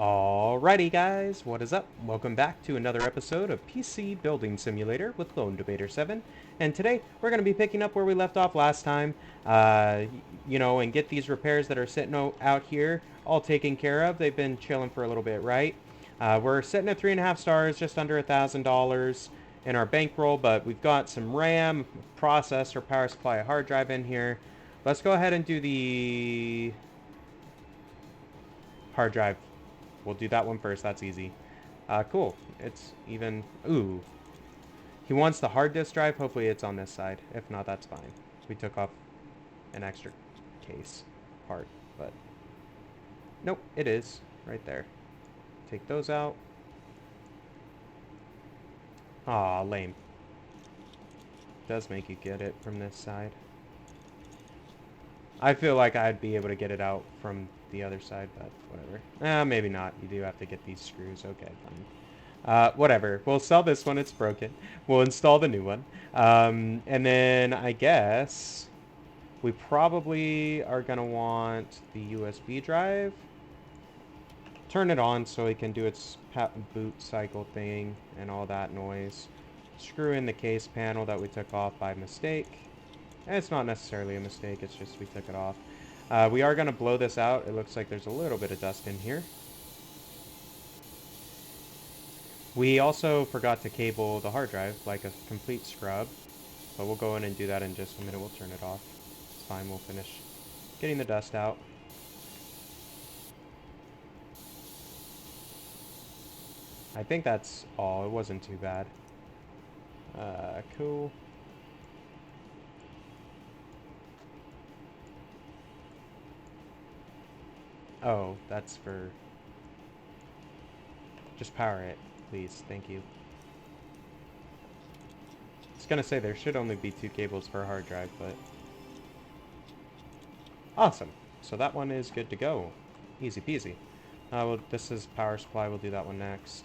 Alrighty guys, what is up? Welcome back to another episode of PC Building Simulator with Lone Debater 7. And today we're going to be picking up where we left off last time, and get these repairs that are sitting out here all taken care of. They've been chilling for a little bit, right? We're sitting at 3.5 stars, just under $1,000 in our bankroll, but we've got some RAM, processor, power supply, a hard drive in here. Let's go ahead and do the hard drive. We'll do that one first. That's easy. Cool. It's even... Ooh. He wants the hard disk drive. Hopefully it's on this side. If not, that's fine. We took off an extra case part, but... Nope, it is. Right there. Take those out. Aw, lame. Does make you get it from this side. I feel like I'd be able to get it out from the other side, but whatever. Maybe not. You do have to get these screws. Okay, fine. Whatever. We'll sell this one. It's broken. We'll install the new one. And then I guess we probably are going to want the USB drive. Turn it on so it can do its boot cycle thing and all that noise. Screw in the case panel that we took off by mistake. It's not necessarily a mistake, it's just we took it off. We are going to blow this out. It looks like there's a little bit of dust in here. We also forgot to cable the hard drive, like a complete scrub. But we'll go in and do that in just a minute. We'll turn it off. It's fine, we'll finish getting the dust out. I think that's all. It wasn't too bad. Cool. Oh, that's for... Just power it, please. Thank you. I was gonna say there should only be 2 cables per hard drive, but... Awesome. So that one is good to go. Easy peasy. Well, this is power supply. We'll do that one next.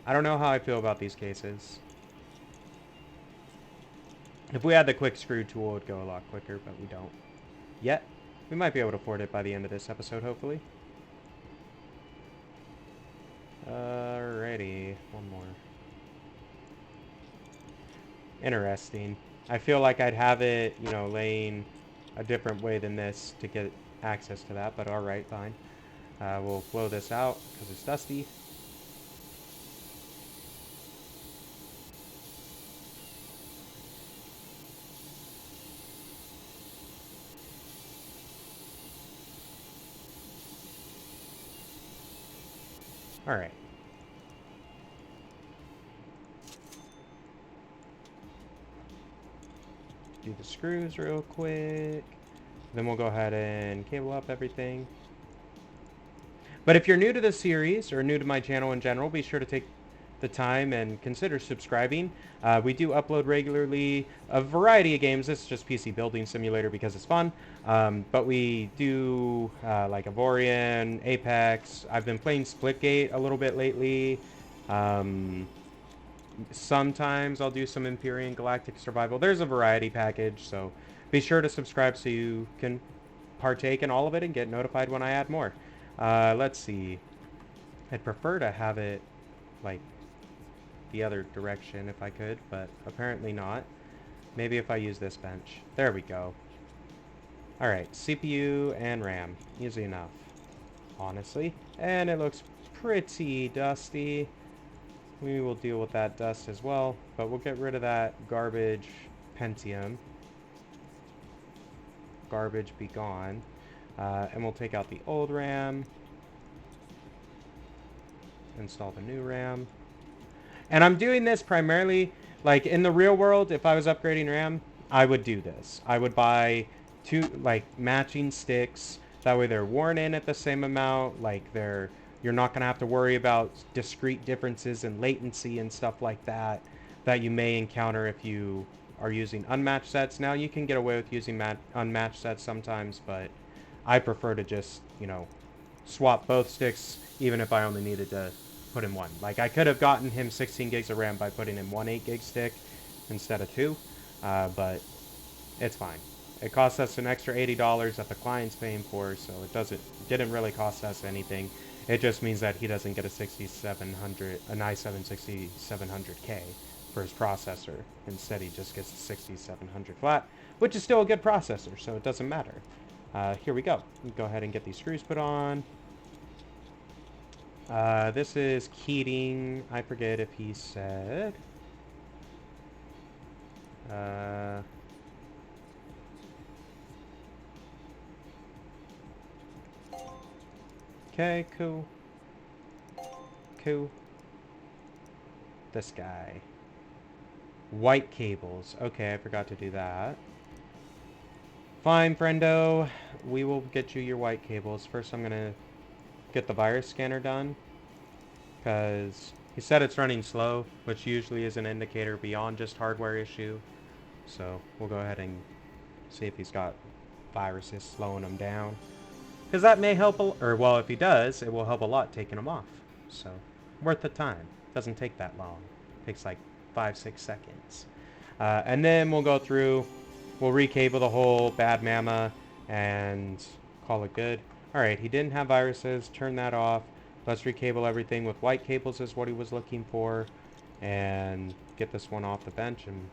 I don't know how I feel about these cases. If we had the quick screw tool, it would go a lot quicker, but we don't. Yet. We might be able to afford it by the end of this episode, hopefully. Alrighty, one more. Interesting. I feel like I'd have it, laying a different way than this to get access to that, but alright, fine. We'll blow this out because it's dusty. Alright. Do the screws real quick. Then we'll go ahead and cable up everything. But if you're new to this series, or new to my channel in general, be sure to take the time and consider subscribing. We do upload regularly a variety of games. This is just PC Building Simulator because it's fun. But we do like Avorion, Apex. I've been playing Splitgate a little bit lately. Sometimes I'll do some Empyrean Galactic Survival. There's a variety package, so be sure to subscribe so you can partake in all of it and get notified when I add more. Let's see. I'd prefer to have it like the other direction if I could, but apparently not. Maybe if I use this bench. There we go. Alright, CPU and RAM. Easy enough, honestly. And it looks pretty dusty. We will deal with that dust as well, but we'll get rid of that garbage Pentium. Garbage be gone. And we'll take out the old RAM. Install the new RAM. And I'm doing this primarily, like in the real world, if I was upgrading RAM, I would do this. I would buy 2, like, matching sticks. That way they're worn in at the same amount. Like, you're not going to have to worry about discrete differences in latency and stuff like that you may encounter if you are using unmatched sets. Now, you can get away with using unmatched sets sometimes, but I prefer to just, swap both sticks, even if I only needed to put in one. Like, I could have gotten him 16 gigs of RAM by putting in one 8 gig stick instead of 2, but it's fine. It costs us an extra $80 that the client's paying for, so didn't really cost us anything. It just means that he doesn't get a an i7 6700K for his processor. Instead, he just gets a 6700 flat, which is still a good processor, so it doesn't matter. Here we go. Go ahead and get these screws put on. This is Keating. I forget if he said. Okay, cool. Cool. This guy. White cables. Okay, I forgot to do that. Fine, friendo. We will get you your white cables. First, I'm gonna get the virus scanner done, because he said it's running slow, which usually is an indicator beyond just hardware issue. So we'll go ahead and see if he's got viruses slowing him down, because that may help well, if he does, it will help a lot taking him off. So worth the time. Doesn't take that long. Takes like 5-6 seconds. And then we'll go through, we'll recable the whole bad mama and call it good. Alright, he didn't have viruses. Turn that off. Let's recable everything with white cables is what he was looking for. And get this one off the bench and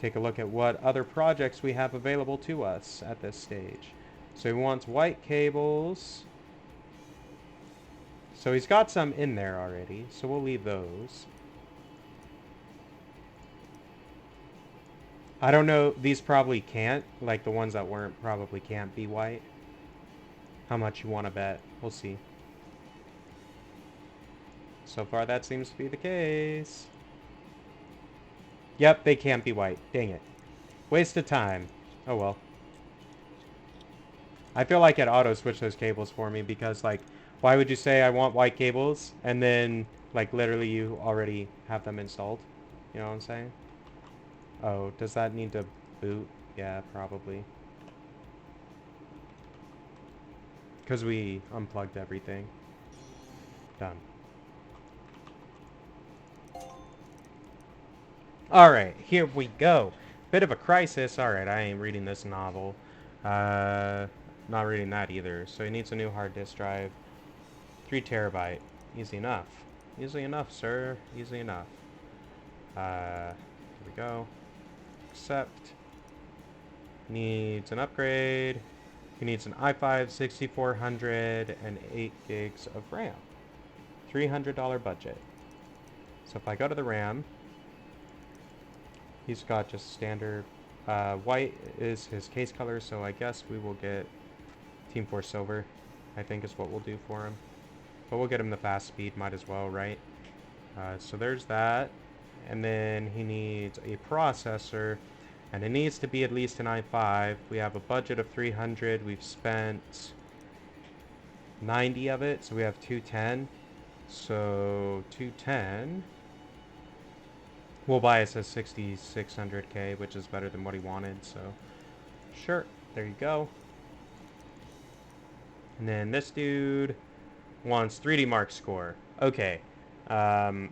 take a look at what other projects we have available to us at this stage. So he wants white cables. So he's got some in there already, so we'll leave those. I don't know, these probably can't, like the ones that weren't probably can't be white. How much you want to bet? We'll see. So far that seems to be the case. Yep, they can't be white. Dang it. Waste of time. Oh well. I feel like it auto-switched those cables for me because, like, why would you say I want white cables and then, like, literally you already have them installed? You know what I'm saying? Oh, does that need to boot? Yeah, probably. Because we unplugged everything. Done. Alright, here we go. Bit of a crisis. Alright, I ain't reading this novel. Not reading that either. So he needs a new hard disk drive. 3 terabyte. Easy enough. Easy enough, sir. Easy enough. Here we go. Accept. Needs an upgrade. He needs an i5 6400 and 8 gigs of RAM. $300 budget. So if I go to the RAM, he's got just standard white is his case color, so I guess we will get Team Force Silver, I think is what we'll do for him. But we'll get him the fast speed, might as well, right? So there's that. And then he needs a processor, and it needs to be at least an i5. We have a budget of 300. We've spent 90 of it, so we have 210. So 210 will buy us a 6600K, which is better than what he wanted, so sure, there you go. And then this dude wants 3D Mark score. Okay,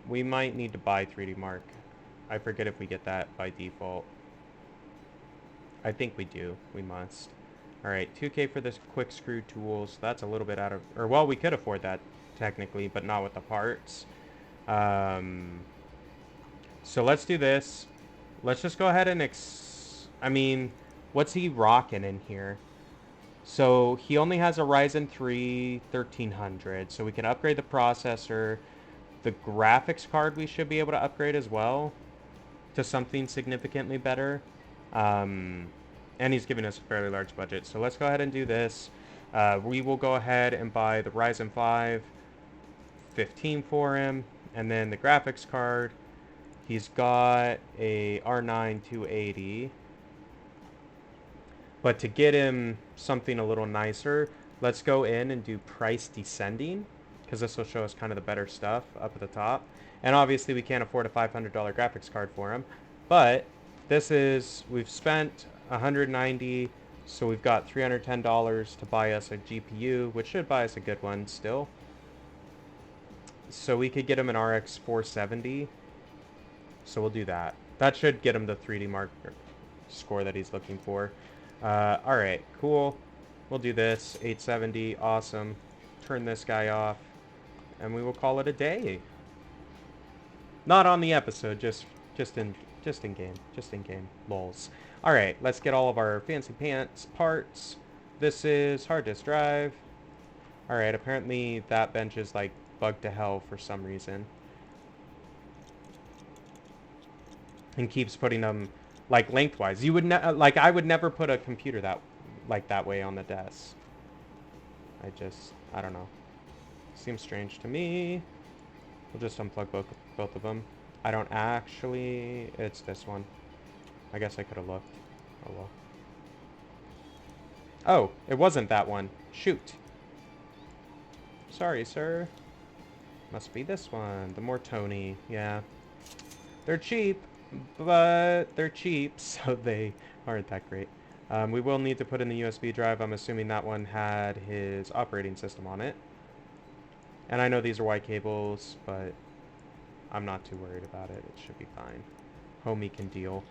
we might need to buy 3D Mark. I forget if we get that by default. I think we do. We must. Alright, 2K for this quick screw tool, so that's a little bit out of... Or, well, we could afford that, technically, but not with the parts. So let's do this. Let's just go ahead and... I mean, what's he rocking in here? So he only has a Ryzen 3 1300, so we can upgrade the processor. The graphics card we should be able to upgrade as well to something significantly better. And he's giving us a fairly large budget. So let's go ahead and do this. We will go ahead and buy the Ryzen 5 15 for him. And then the graphics card, he's got a R9 280. But to get him something a little nicer, let's go in and do price descending, because this will show us kind of the better stuff up at the top. And obviously we can't afford a $500 graphics card for him, but this is, we've spent 190, so we've got $310 to buy us a GPU, which should buy us a good one still. So we could get him an RX 470, so we'll do that. That should get him the 3D Mark score that he's looking for. Alright, cool. We'll do this. 870, awesome. Turn this guy off. And we will call it a day. Not on the episode, just in just in game. Just in game. Lols. Alright, let's get all of our fancy pants parts. This is hard disk drive. Alright, apparently that bench is like bugged to hell for some reason. And keeps putting them like lengthwise. You would like I would never put a computer that way on the desk. I don't know. Seems strange to me. We'll just unplug both of them. I don't actually... It's this one. I guess I could have looked. Oh, well. Oh, it wasn't that one. Shoot. Sorry, sir. Must be this one. The more Tony. Yeah. They're cheap, but they're cheap, so they aren't that great. We will need to put in the USB drive. I'm assuming that one had his operating system on it. And I know these are white cables, but I'm not too worried about it. It should be fine. Homie can deal.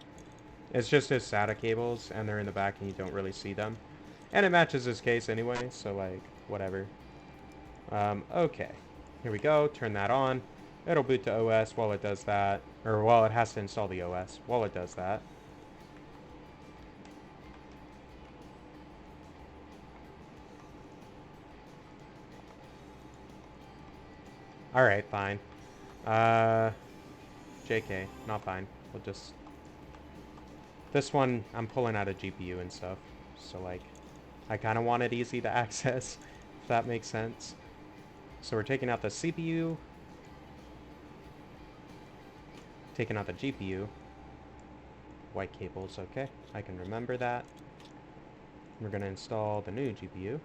It's just his SATA cables, and they're in the back, and you don't really see them. And it matches his case anyway, so, like, whatever. Okay. Here we go. Turn that on. It'll boot to OS while it does that. Or while it has to install the OS while it does that. Alright, fine. JK, not fine. We'll just... This one, I'm pulling out a GPU and stuff. So, like, I kind of want it easy to access, if that makes sense. So we're taking out the CPU. Taking out the GPU. White cables, okay. I can remember that. We're going to install the new GPU.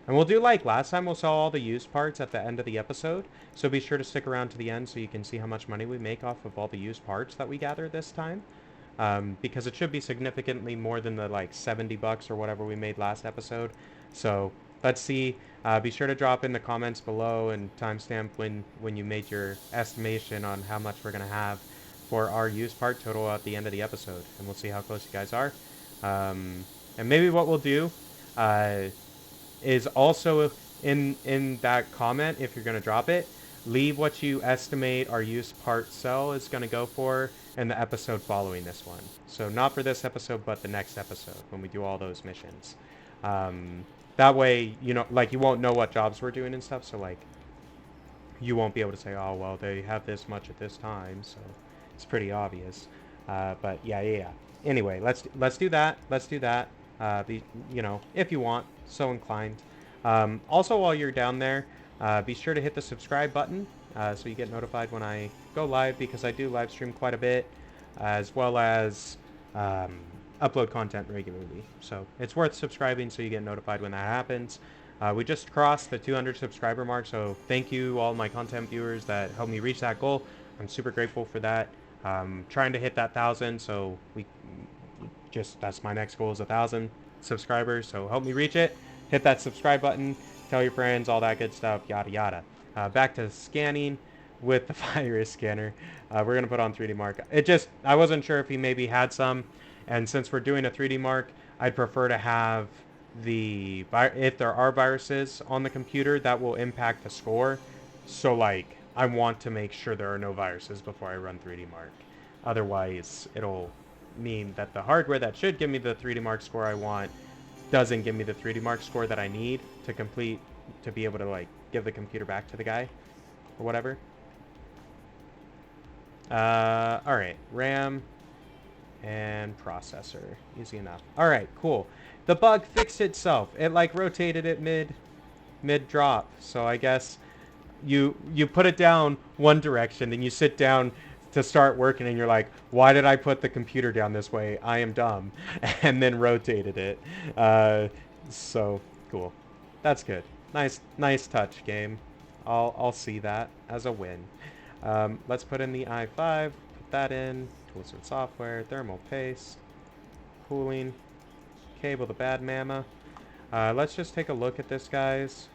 And we'll do like last time, we'll sell all the used parts at the end of the episode. So be sure to stick around to the end so you can see how much money we make off of all the used parts that we gather this time. Because it should be significantly more than the like 70 bucks or whatever we made last episode. So let's see. Be sure to drop in the comments below and timestamp when you made your estimation on how much we're going to have for our used part total at the end of the episode. And we'll see how close you guys are. And maybe what we'll do... is also in that comment, if you're going to drop it, leave what you estimate our used part sell is going to go for in the episode following this one. So not for this episode, but the next episode when we do all those missions. That way, you know, like you won't know what jobs we're doing and stuff. So like you won't be able to say, oh, well, they have this much at this time. So it's pretty obvious. But yeah. Anyway, let's do that. Let's do that. You know, if you want, so inclined. Also, while you're down there, be sure to hit the subscribe button so you get notified when I go live, because I do live stream quite a bit, as well as upload content regularly. So it's worth subscribing so you get notified when that happens. We just crossed the 200 subscriber mark, so thank you all my content viewers that helped me reach that goal. I'm super grateful for that. Trying to hit that 1,000, so that's my next goal, is 1,000 subscribers, so help me reach it. Hit that subscribe button, tell your friends, all that good stuff, yada yada. Back to scanning with the virus scanner. We're gonna put on 3D Mark. I wasn't sure if he maybe had some, and since we're doing a 3D Mark, I'd prefer to have if there are viruses on the computer that will impact the score. So like, I want to make sure there are no viruses before I run 3D Mark. Otherwise, it'll mean that the hardware that should give me the 3D Mark score I want doesn't give me the 3D Mark score that I need to be able to like give the computer back to the guy or whatever. Alright, RAM and processor, easy enough. Alright, cool. The bug fixed itself. It like rotated it mid drop, so I guess you put it down one direction and you sit down to start working and you're like, why did I put the computer down this way? I am dumb. And then rotated it. So cool. That's good. Nice touch, game. I'll see that as a win. Let's put in the i5. Put that in. Tools and software. Thermal paste. Cooling. Cable the bad mama. Let's just take a look at this, guys.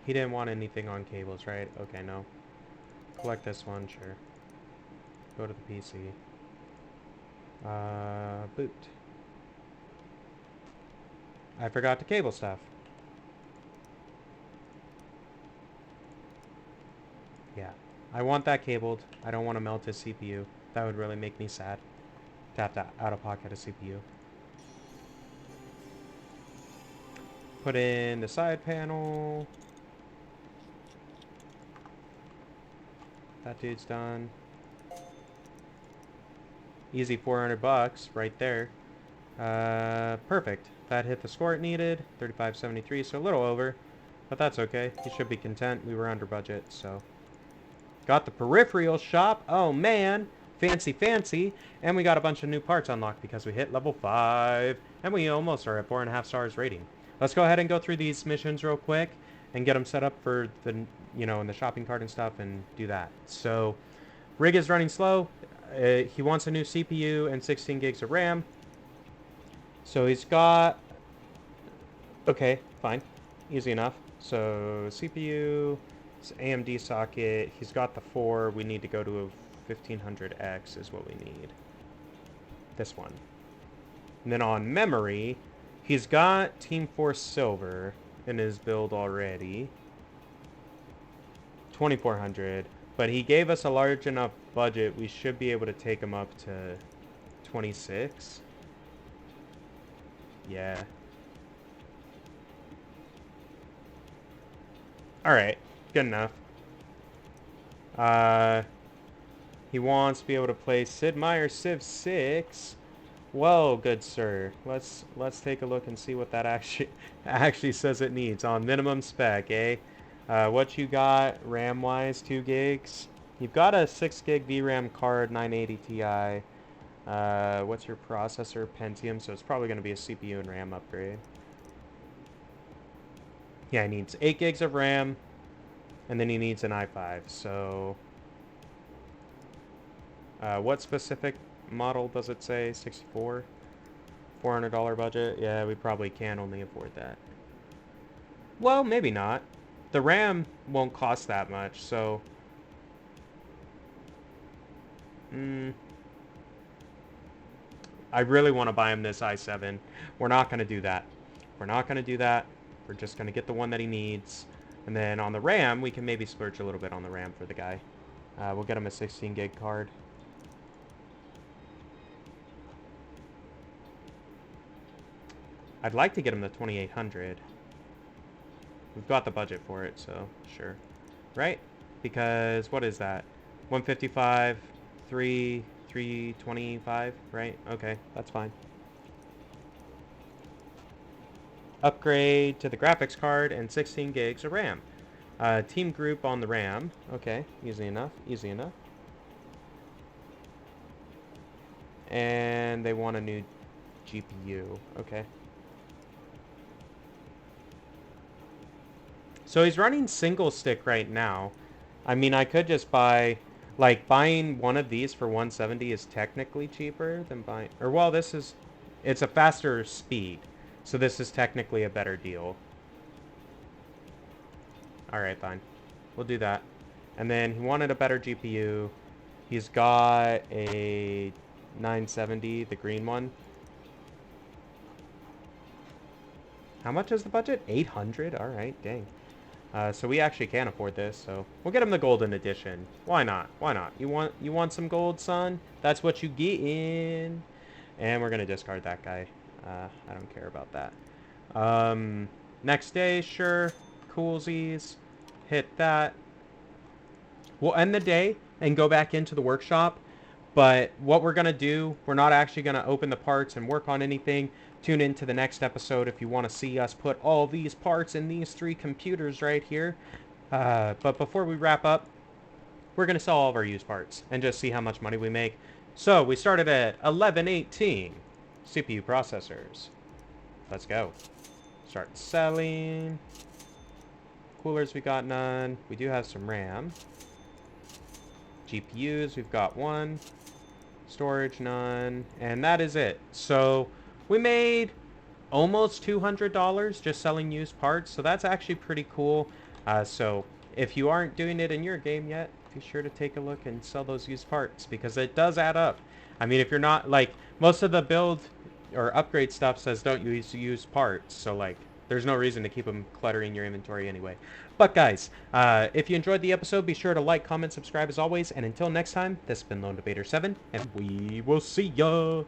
He didn't want anything on cables, right? Okay, no. Collect this one, sure. Go to the PC. Boot. I forgot to cable stuff. Yeah. I want that cabled. I don't want to melt his CPU. That would really make me sad. To have to out of pocket a CPU. Put in the side panel. That dude's done. Easy $400 right there. Perfect. That hit the score it needed. 3573, so a little over. But that's okay. He should be content. We were under budget, so. Got the peripheral shop. Oh, man. Fancy, fancy. And we got a bunch of new parts unlocked because we hit level 5. And we almost are at 4.5 stars rating. Let's go ahead and go through these missions real quick and get them set up for the, in the shopping cart and stuff and do that. So, rig is running slow. He wants a new CPU and 16 gigs of RAM. So he's got... Okay, fine. Easy enough. So CPU, AMD socket. He's got the 4. We need to go to a 1500X is what we need. This one. And then on memory, he's got Team Force Silver in his build already. 2400. But he gave us a large enough budget, we should be able to take him up to 26. Yeah. Alright, good enough. He wants to be able to play Sid Meier's Civ 6. Well, good sir. Let's take a look and see what that actually says it needs on minimum spec, eh? What you got RAM-wise, 2 gigs. You've got a 6 gig VRAM card, 980 Ti. What's your processor? Pentium, so it's probably going to be a CPU and RAM upgrade. Yeah, he needs 8 gigs of RAM, and then he needs an i5, so... what specific model does it say? 64? $400 budget? Yeah, we probably can't only afford that. Well, maybe not. The RAM won't cost that much, so... I really want to buy him this i7. We're not going to do that. We're not going to do that. We're just going to get the one that he needs. And then on the RAM, we can maybe splurge a little bit on the RAM for the guy. We'll get him a 16 gig card. I'd like to get him the 2800. We've got the budget for it, so sure. Right? Because what is that? 155, 325, right? Okay, that's fine. Upgrade to the graphics card and 16 gigs of RAM. Team group on the RAM. Okay, easy enough, easy enough. And they want a new GPU. Okay. So he's running single stick right now. I mean, I could just buy... Like, buying one of these for 170 is technically cheaper than buying... Or, well, this is... It's a faster speed. So this is technically a better deal. Alright, fine. We'll do that. And then he wanted a better GPU. He's got a 970, the green one. How much is the budget? 800? Alright, dang. So we actually can afford this, so we'll get him the golden edition. Why not? Why not? You want some gold, son? That's what you get in. And we're gonna discard that guy. I don't care about that. Next day, sure. Coolsies. Hit that. We'll end the day and go back into the workshop. But what we're gonna do, we're not actually gonna open the parts and work on anything. Tune into the next episode if you want to see us put all these parts in these 3 computers right here. But before we wrap up, we're going to sell all of our used parts and just see how much money we make. So we started at 1118 CPU processors. Let's go. Start selling. Coolers, we got none. We do have some RAM. GPUs, we've got 1. Storage, none. And that is it. So... we made almost $200 just selling used parts, so that's actually pretty cool. So if you aren't doing it in your game yet, be sure to take a look and sell those used parts because it does add up. I mean, if you're not like most of the build or upgrade stuff says don't use used parts, so like there's no reason to keep them cluttering your inventory anyway. But guys, if you enjoyed the episode, be sure to like, comment, subscribe as always, and until next time, this has been Lone Debater 7, and we will see ya!